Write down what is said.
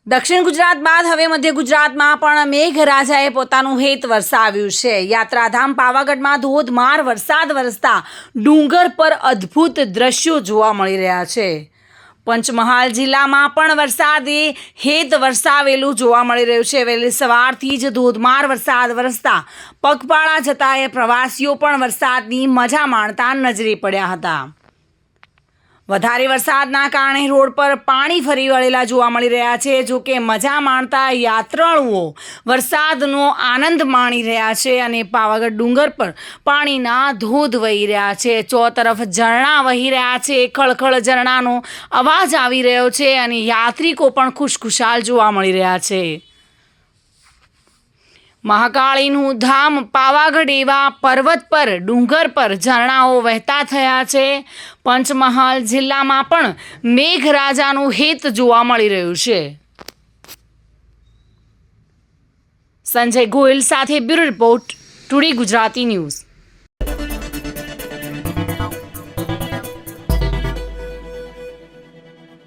દક્ષિણ ગુજરાત બાદ હવે મધ્ય ગુજરાતમાં પણ મેઘરાજાએ પોતાનું હેત વરસાવ્યું છે। યાત્રાધામ પાવાગઢમાં ધોધમાર વરસાદ વરસતા ડુંગર પર અદ્ભુત દ્રશ્યો જોવા મળી રહ્યા છે। પંચમહાલ જિલ્લામાં પણ વરસાદે હેત વરસાવેલું જોવા મળી રહ્યું છે। વહેલી સવારથી જ ધોધમાર વરસાદ વરસતા પગપાળા જતા પ્રવાસીઓ પણ વરસાદની મજા માણતા નજરે પડ્યા હતા। વધારે વરસાદના કારણે રોડ પર પાણી ફરી વળેલા જોવા મળી રહ્યા છે। જો કે મજા માણતા યાત્રાળુઓ વરસાદનો આનંદ માણી રહ્યા છે અને પાવાગઢ ડુંગર પર પાણીના ધોધ વહી રહ્યા છે। ચોતરફ ઝરણા વહી રહ્યા છે। ખળખળ ઝરણાનો અવાજ આવી રહ્યો છે અને યાત્રિકો પણ ખુશખુશાલ જોવા મળી રહ્યા છે। મહાકાળીનું ધામ પાવાગઢ એવા પર્વત પર ડુંગર પર ઝરણાઓ વહેતા થયા છે। પંચમહાલ જિલ્લામાં પણ મેઘરાજાનું હેત જોવા મળી રહ્યું છે। સંજય ગોયલ સાથે bureau report, today Gujarati news.